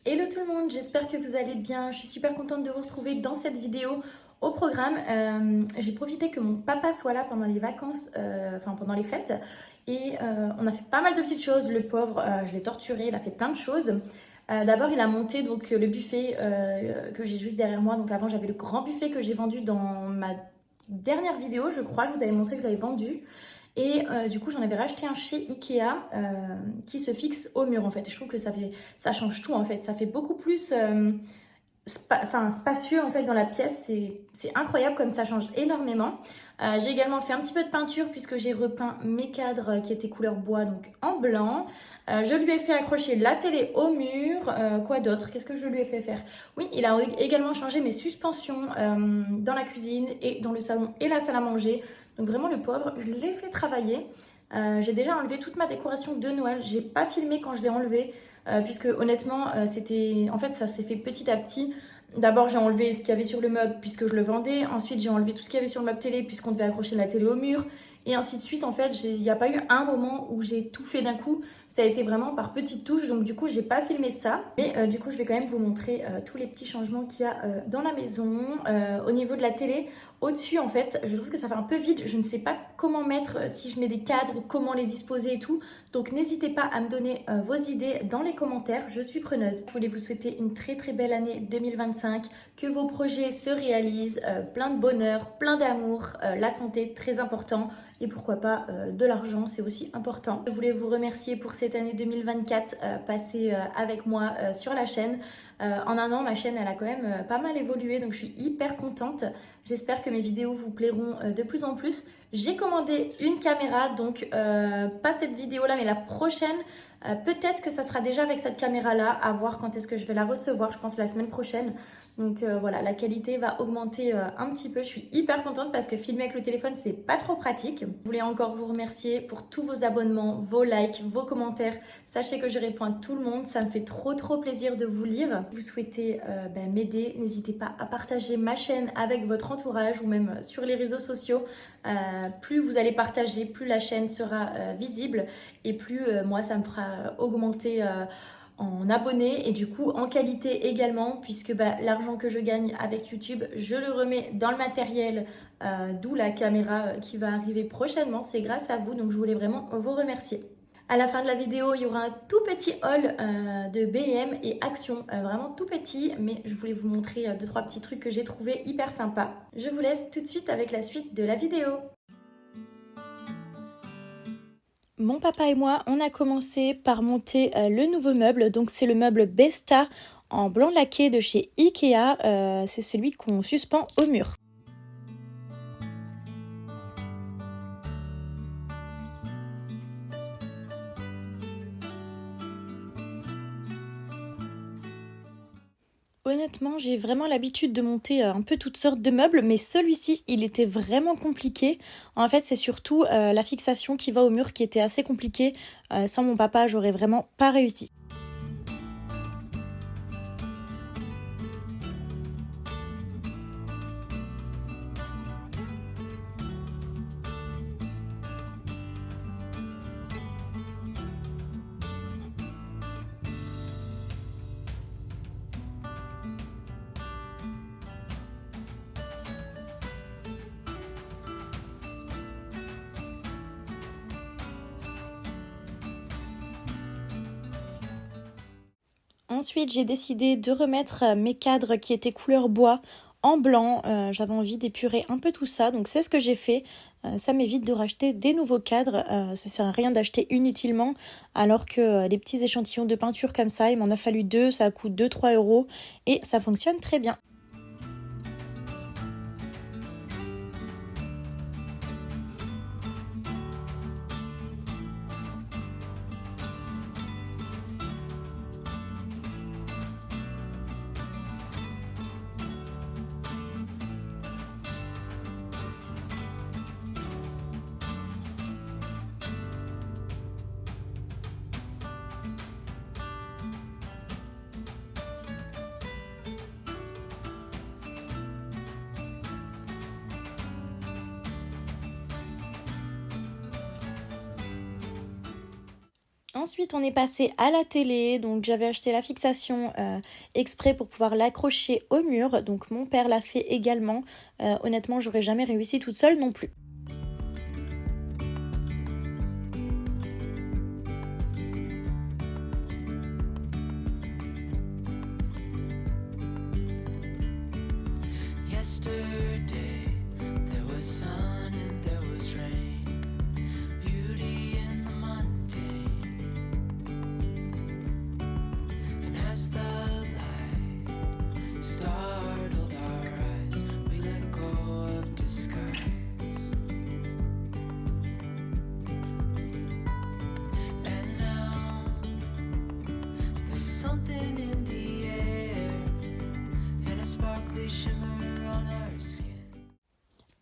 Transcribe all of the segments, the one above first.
Hello tout le monde, j'espère que vous allez bien. Je suis super contente de vous retrouver dans cette vidéo. Au programme, j'ai profité que mon papa soit là pendant les vacances, pendant les fêtes. Et on a fait pas mal de petites choses. Le pauvre, je l'ai torturé, il a fait plein de choses. D'abord, il a monté donc, le buffet que j'ai juste derrière moi. Donc avant, j'avais le grand buffet que j'ai vendu dans ma dernière vidéo, je crois. Je vous avais montré que je l'avais vendu. Et du coup, j'en avais racheté un chez Ikea qui se fixe au mur en fait. Et je trouve que ça change tout en fait. Ça fait beaucoup plus spacieux en fait dans la pièce. C'est incroyable comme ça change énormément. J'ai également fait un petit peu de peinture puisque j'ai repeint mes cadres qui étaient couleur bois donc en blanc. Je lui ai fait accrocher la télé au mur. Quoi d'autre? Qu'est-ce que je lui ai fait faire? Oui, il a également changé mes suspensions dans la cuisine et dans le salon et la salle à manger. Donc vraiment le pauvre, je l'ai fait travailler. J'ai déjà enlevé toute ma décoration de Noël. J'ai pas filmé quand je l'ai enlevé puisque honnêtement, en fait, ça s'est fait petit à petit. D'abord, j'ai enlevé ce qu'il y avait sur le meuble puisque je le vendais. Ensuite, j'ai enlevé tout ce qu'il y avait sur le meuble télé puisqu'on devait accrocher la télé au mur. Et ainsi de suite, en fait, il n'y a pas eu un moment où j'ai tout fait d'un coup. Ça a été vraiment par petites touches. Donc, du coup, j'ai pas filmé ça. Mais du coup, je vais quand même vous montrer tous les petits changements qu'il y a dans la maison. Au niveau de la télé, au-dessus, en fait, je trouve que ça fait un peu vide. Je ne sais pas comment mettre, si je mets des cadres, comment les disposer et tout. Donc, n'hésitez pas à me donner vos idées dans les commentaires. Je suis preneuse. Je voulais vous souhaiter une très très belle année 2025. Que vos projets se réalisent. Plein de bonheur, plein d'amour. La santé, très important. Et pourquoi pas de l'argent, c'est aussi important. Je voulais vous remercier pour cette année 2024 passée avec moi sur la chaîne. En un an, ma chaîne, elle a quand même pas mal évolué, donc je suis hyper contente. J'espère que mes vidéos vous plairont de plus en plus. J'ai commandé une caméra, donc pas cette vidéo-là, mais la prochaine. Peut-être que ça sera déjà avec cette caméra-là, à voir quand est-ce que je vais la recevoir, je pense la semaine prochaine. Donc voilà, la qualité va augmenter un petit peu. Je suis hyper contente parce que filmer avec le téléphone, c'est pas trop pratique. Je voulais encore vous remercier pour tous vos abonnements, vos likes, vos commentaires. Sachez que je réponds à tout le monde, ça me fait trop plaisir de vous lire. Vous souhaitez m'aider, n'hésitez pas à partager ma chaîne avec votre entourage ou même sur les réseaux sociaux. Plus vous allez partager, plus la chaîne sera visible et plus moi ça me fera augmenter en abonnés et du coup en qualité également puisque l'argent que je gagne avec YouTube je le remets dans le matériel d'où la caméra qui va arriver prochainement, c'est grâce à vous, donc je voulais vraiment vous remercier. À la fin de la vidéo, il y aura un tout petit haul de BM et Action, vraiment tout petit, mais je voulais vous montrer 2-3 petits trucs que j'ai trouvé hyper sympas. Je vous laisse tout de suite avec la suite de la vidéo. Mon papa et moi, on a commencé par monter le nouveau meuble. Donc c'est le meuble Besta en blanc laqué de chez Ikea. C'est celui qu'on suspend au mur. Honnêtement, j'ai vraiment l'habitude de monter un peu toutes sortes de meubles, mais celui-ci, il était vraiment compliqué. En fait, c'est surtout la fixation qui va au mur qui était assez compliquée. Sans mon papa, j'aurais vraiment pas réussi. Ensuite, j'ai décidé de remettre mes cadres qui étaient couleur bois en blanc. J'avais envie d'épurer un peu tout ça, donc c'est ce que j'ai fait. Ça m'évite de racheter des nouveaux cadres. Ça sert à rien d'acheter inutilement, alors que des petits échantillons de peinture comme ça, il m'en a fallu 2, ça coûte 2-3 euros et ça fonctionne très bien. Ensuite, on est passé à la télé. Donc, j'avais acheté la fixation exprès pour pouvoir l'accrocher au mur. Donc, mon père l'a fait également. Honnêtement, j'aurais jamais réussi toute seule non plus.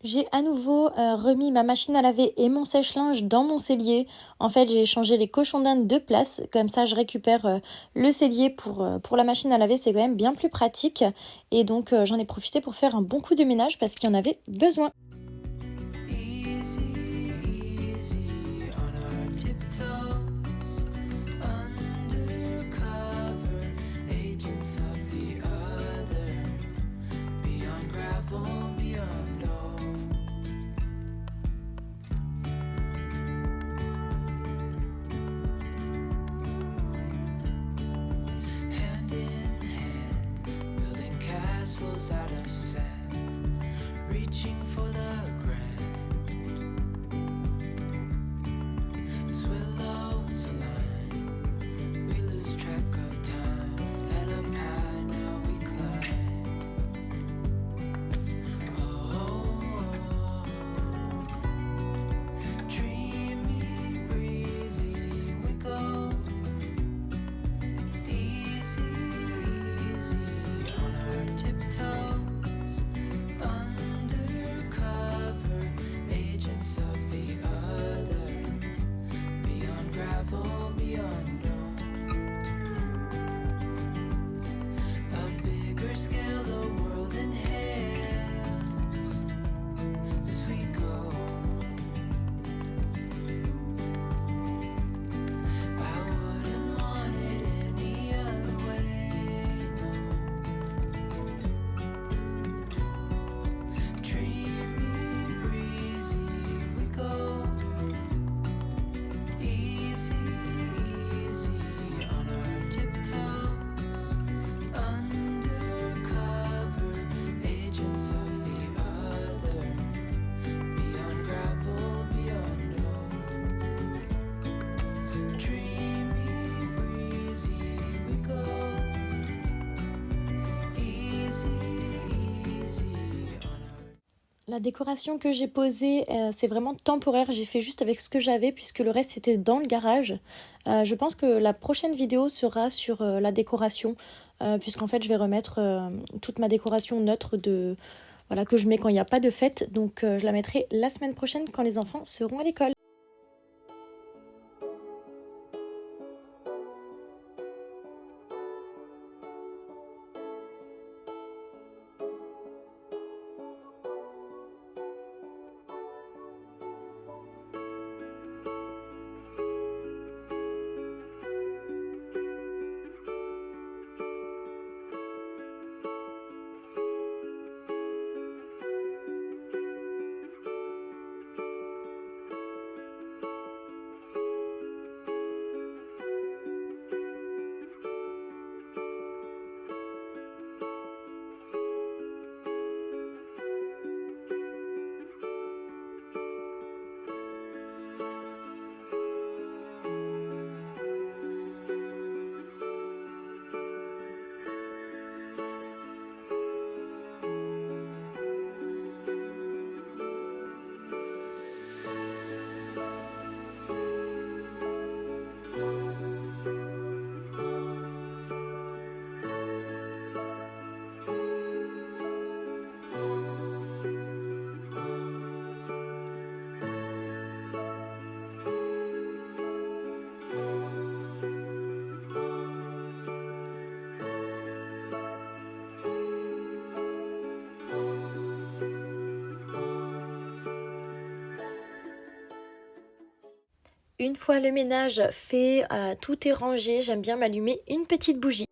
J'ai à nouveau remis ma machine à laver et mon sèche-linge dans mon cellier. En fait, j'ai changé les cochons d'Inde de place. Comme ça, je récupère le cellier pour la machine à laver. C'est quand même bien plus pratique. Et donc, j'en ai profité pour faire un bon coup de ménage parce qu'il y en avait besoin. Out of sand, reaching for the grand. As willows align, we lose track of time. Head up high, now we climb. Oh, dreamy, breezy, we go. Easy, easy on our tiptoes, undercover agents of the other, beyond gravel, beyond a bigger scale, the world inhales as we go. I wouldn't want it any other way, no. Dreamy, breezy, we go. Easy, easy on our tiptoes, undercover agents of the other, beyond gravel, beyond dreamy, breezy, we go. Easy, easy on our... La décoration que j'ai posée, c'est vraiment temporaire. J'ai fait juste avec ce que j'avais puisque le reste c'était dans le garage. Je pense que la prochaine vidéo sera sur la décoration puisqu'en fait je vais remettre toute ma décoration neutre voilà, que je mets quand il n'y a pas de fête. Donc je la mettrai la semaine prochaine quand les enfants seront à l'école. Une fois le ménage fait, tout est rangé, j'aime bien m'allumer une petite bougie.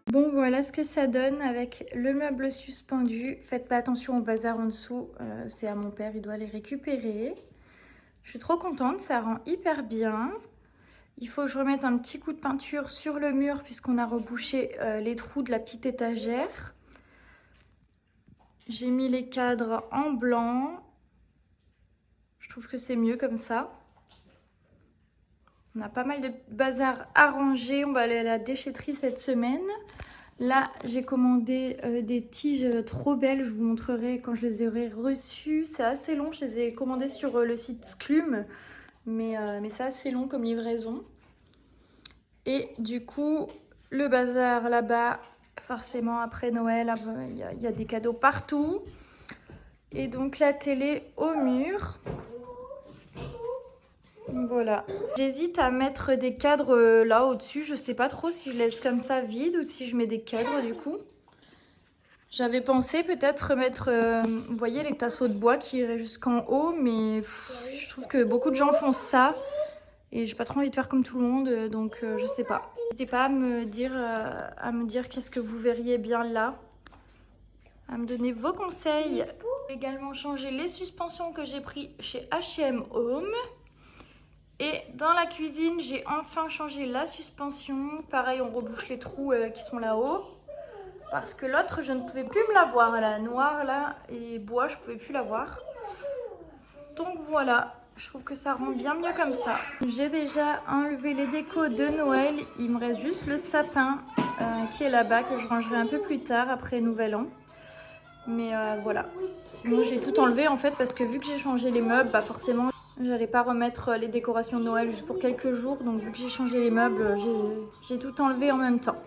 Bon, voilà ce que ça donne avec le meuble suspendu. Faites pas attention au bazar en dessous, c'est à mon père, il doit les récupérer. Je suis trop contente, ça rend hyper bien. Il faut que je remette un petit coup de peinture sur le mur puisqu'on a rebouché les trous de la petite étagère. J'ai mis les cadres en blanc. Je trouve que c'est mieux comme ça. On a pas mal de bazar à ranger. On va aller à la déchetterie cette semaine. Là, j'ai commandé des tiges trop belles. Je vous montrerai quand je les aurai reçues. C'est assez long. Je les ai commandées sur le site Sclum. Mais c'est assez long comme livraison. Et du coup, le bazar là-bas, forcément après Noël, il y a des cadeaux partout. Et donc la télé au mur. Voilà. J'hésite à mettre des cadres là au-dessus. Je sais pas trop si je laisse comme ça vide ou si je mets des cadres du coup. J'avais pensé peut-être mettre, vous voyez, les tasseaux de bois qui iraient jusqu'en haut. Mais je trouve que beaucoup de gens font ça. Et j'ai pas trop envie de faire comme tout le monde. Donc je sais pas. N'hésitez pas à me dire qu'est-ce que vous verriez bien là. À me donner vos conseils. J'ai également changé les suspensions que j'ai pris chez H&M Home. Et dans la cuisine, j'ai enfin changé la suspension. Pareil, on rebouche les trous qui sont là-haut. Parce que l'autre, je ne pouvais plus me la voir. La noire là et bois, je ne pouvais plus la voir. Donc voilà, je trouve que ça rend bien mieux comme ça. J'ai déjà enlevé les décos de Noël. Il me reste juste le sapin qui est là-bas, que je rangerai un peu plus tard après Nouvel An. Mais voilà, sinon j'ai tout enlevé en fait parce que vu que j'ai changé les meubles, bah forcément j'allais pas remettre les décorations de Noël juste pour quelques jours. Donc vu que j'ai changé les meubles, j'ai tout enlevé en même temps.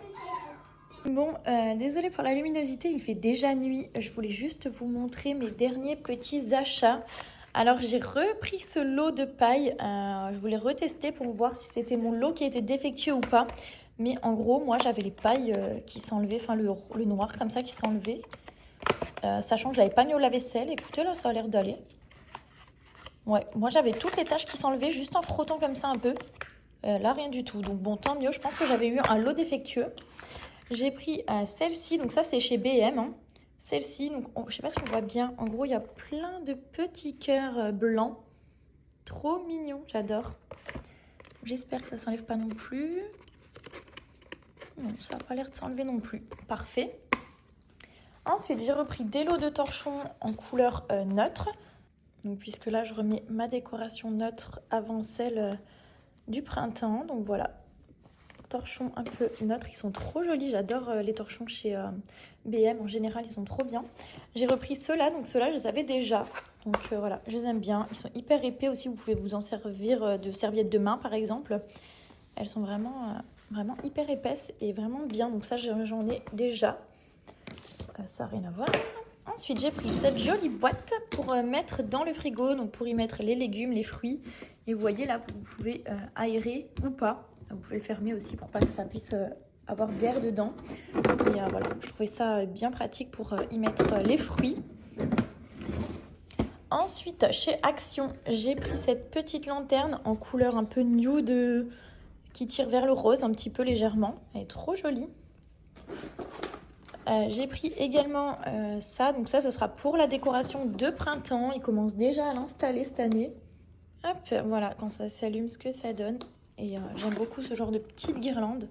Bon, désolée pour la luminosité, il fait déjà nuit. Je voulais juste vous montrer mes derniers petits achats. Alors j'ai repris ce lot de paille, je voulais retester pour voir si c'était mon lot qui était défectueux ou pas. Mais en gros, moi j'avais les pailles qui s'enlevaient, enfin le noir comme ça qui s'enlevait. Sachant que je l'avais pas mis au lave-vaisselle. Écoutez, là, ça a l'air d'aller. Ouais, moi, j'avais toutes les taches qui s'enlevaient juste en frottant comme ça un peu. Là, rien du tout. Donc, bon, tant mieux. Je pense que j'avais eu un lot défectueux. J'ai pris celle-ci. Donc, ça, c'est chez B&M. Hein. Celle-ci, donc, je sais pas si on voit bien. En gros, il y a plein de petits cœurs blancs. Trop mignon. J'adore. J'espère que ça s'enlève pas non plus. Non, ça n'a pas l'air de s'enlever non plus. Parfait. Ensuite, j'ai repris des lots de torchons en couleur neutre. Donc, puisque là, je remets ma décoration neutre avant celle du printemps. Donc voilà, torchons un peu neutres. Ils sont trop jolis. J'adore les torchons chez B&M. En général, ils sont trop bien. J'ai repris ceux-là. Donc ceux-là, je les avais déjà. Donc voilà, je les aime bien. Ils sont hyper épais aussi. Vous pouvez vous en servir de serviettes de main, par exemple. Elles sont vraiment hyper épaisses et vraiment bien. Donc ça, j'en ai déjà. Ça n'a rien à voir. Ensuite, j'ai pris cette jolie boîte pour mettre dans le frigo, donc pour y mettre les légumes, les fruits. Et vous voyez là, vous pouvez aérer ou pas. Vous pouvez le fermer aussi pour pas que ça puisse avoir d'air dedans. Et voilà, je trouvais ça bien pratique pour y mettre les fruits. Ensuite, chez Action, j'ai pris cette petite lanterne en couleur un peu nude qui tire vers le rose un petit peu légèrement. Elle est trop jolie. J'ai pris également ça, donc ça sera pour la décoration de printemps. Il commence déjà à l'installer cette année. Hop, voilà, quand ça s'allume, ce que ça donne. Et j'aime beaucoup ce genre de petite guirlande.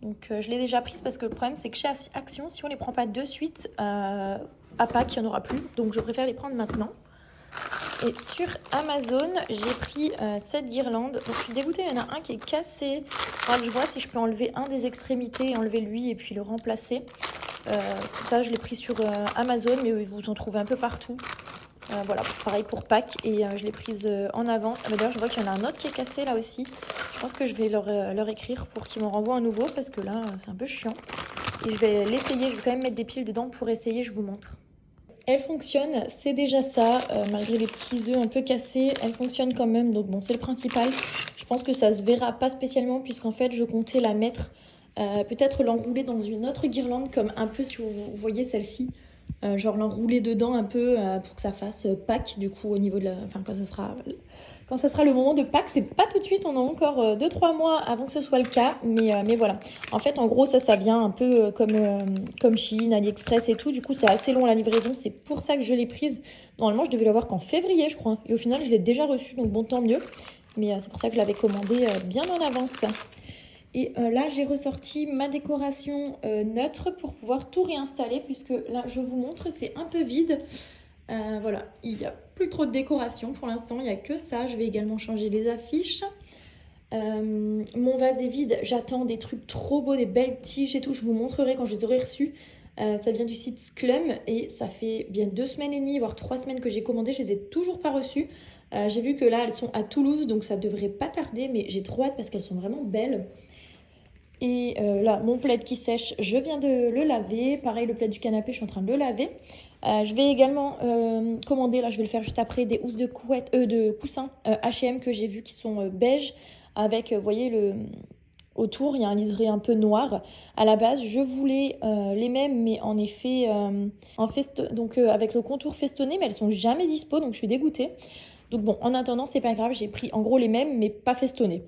Donc je l'ai déjà prise parce que le problème c'est que chez Action, si on ne les prend pas de suite, à Pâques, il n'y en aura plus. Donc je préfère les prendre maintenant. Et sur Amazon, j'ai pris cette guirlande. Donc je suis dégoûtée, il y en a un qui est cassé. Alors, je vois si je peux enlever un des extrémités, enlever lui et puis le remplacer. Ça, je l'ai pris sur Amazon, mais vous en trouvez un peu partout. Voilà, pareil pour Pâques. Et je l'ai prise en avance. Ah, d'ailleurs, je vois qu'il y en a un autre qui est cassé là aussi. Je pense que je vais leur écrire pour qu'ils m'en renvoient un nouveau parce que là, c'est un peu chiant. Et je vais l'essayer, je vais quand même mettre des piles dedans pour essayer, je vous montre. Elle fonctionne, c'est déjà ça, malgré les petits œufs un peu cassés, elle fonctionne quand même, donc bon, c'est le principal. Je pense que ça se verra pas spécialement puisqu'en fait, je comptais la mettre, peut-être l'enrouler dans une autre guirlande, comme un peu, si vous voyez celle-ci, genre l'enrouler dedans un peu pour que ça fasse Pâques, du coup, au niveau de la... Enfin, quand ça sera le moment de Pâques, c'est pas tout de suite, on a encore 2-3 mois avant que ce soit le cas, mais voilà. En fait, en gros, ça vient un peu comme Shein, AliExpress et tout, du coup, c'est assez long la livraison, c'est pour ça que je l'ai prise. Normalement, je devais l'avoir qu'en février, je crois, et au final, je l'ai déjà reçue, donc bon, tant mieux. Mais c'est pour ça que je l'avais commandé bien en avance. Et là, j'ai ressorti ma décoration neutre pour pouvoir tout réinstaller, puisque là, je vous montre, c'est un peu vide. Voilà, il n'y a plus trop de décoration pour l'instant, il n'y a que ça. Je vais également changer les affiches. Mon vase est vide, j'attends des trucs trop beaux, des belles tiges et tout. Je vous montrerai quand je les aurai reçues. Ça vient du site Sclum et ça fait bien 2 semaines et demie, voire 3 semaines que j'ai commandé. Je les ai toujours pas reçues. J'ai vu que là, elles sont à Toulouse, donc ça devrait pas tarder, mais j'ai trop hâte parce qu'elles sont vraiment belles. Et là, mon plaid qui sèche, je viens de le laver. Pareil, le plaid du canapé, je suis en train de le laver. Je vais également commander, là je vais le faire juste après, des housses de coussins H&M que j'ai vu qui sont beige. Avec, vous voyez, autour, il y a un liseré un peu noir. À la base, je voulais les mêmes, mais en effet, donc avec le contour festonné, mais elles sont jamais dispo, donc je suis dégoûtée. Donc bon, en attendant, c'est pas grave, j'ai pris en gros les mêmes, mais pas festonnés.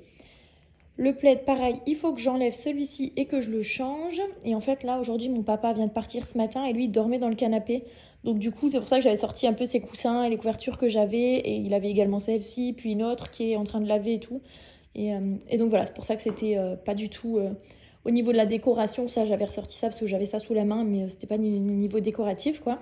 Le plaid, pareil, il faut que j'enlève celui-ci et que je le change. Et en fait, là, aujourd'hui, mon papa vient de partir ce matin et lui, il dormait dans le canapé. Donc du coup, c'est pour ça que j'avais sorti un peu ses coussins et les couvertures que j'avais. Et il avait également celle-ci, puis une autre qui est en train de laver et tout. Et donc voilà, c'est pour ça que c'était pas du tout au niveau de la décoration. Ça, j'avais ressorti ça parce que j'avais ça sous la main, mais c'était pas niveau décoratif, quoi.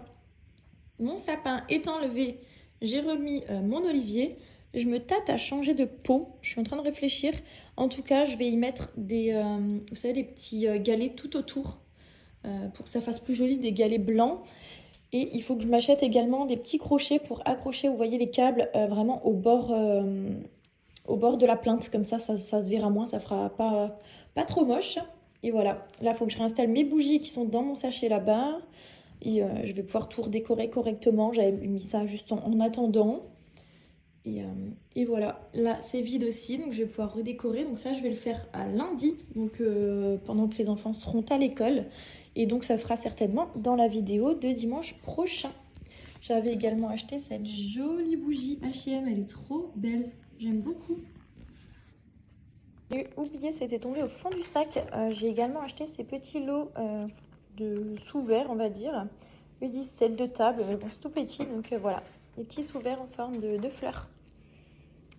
Mon sapin est enlevé, j'ai remis mon olivier. Je me tâte à changer de pot. Je suis en train de réfléchir. En tout cas, je vais y mettre vous savez, des petits galets tout autour pour que ça fasse plus joli, des galets blancs. Et il faut que je m'achète également des petits crochets pour accrocher, vous voyez, les câbles vraiment au bord de la plinthe. Comme ça se verra moins, ça fera pas trop moche. Et voilà, là, il faut que je réinstalle mes bougies qui sont dans mon sachet là-bas. Et je vais pouvoir tout redécorer correctement. J'avais mis ça juste en attendant. Et voilà, là c'est vide aussi, donc je vais pouvoir redécorer. Donc ça, je vais le faire à lundi, donc pendant que les enfants seront à l'école. Et donc ça sera certainement dans la vidéo de dimanche prochain. J'avais également acheté cette jolie bougie H&M, elle est trop belle, j'aime beaucoup. J'ai oublié, c'était tombé au fond du sac. J'ai également acheté ces petits lots de sous-verres, on va dire. Ils disent set de table, bon, c'est tout petit, donc voilà. Des petits sous-verres en forme de fleurs.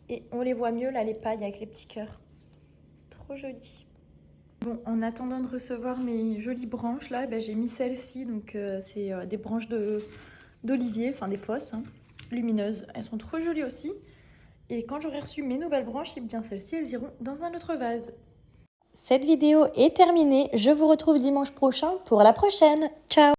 Et on les voit mieux là, les pailles avec les petits cœurs. Trop joli. Bon, en attendant de recevoir mes jolies branches là, ben, j'ai mis celle-ci. Donc c'est des branches d'olivier, enfin des fosses hein, lumineuses. Elles sont trop jolies aussi. Et quand j'aurai reçu mes nouvelles branches, et bien celles-ci, elles iront dans un autre vase. Cette vidéo est terminée. Je vous retrouve dimanche prochain pour la prochaine. Ciao!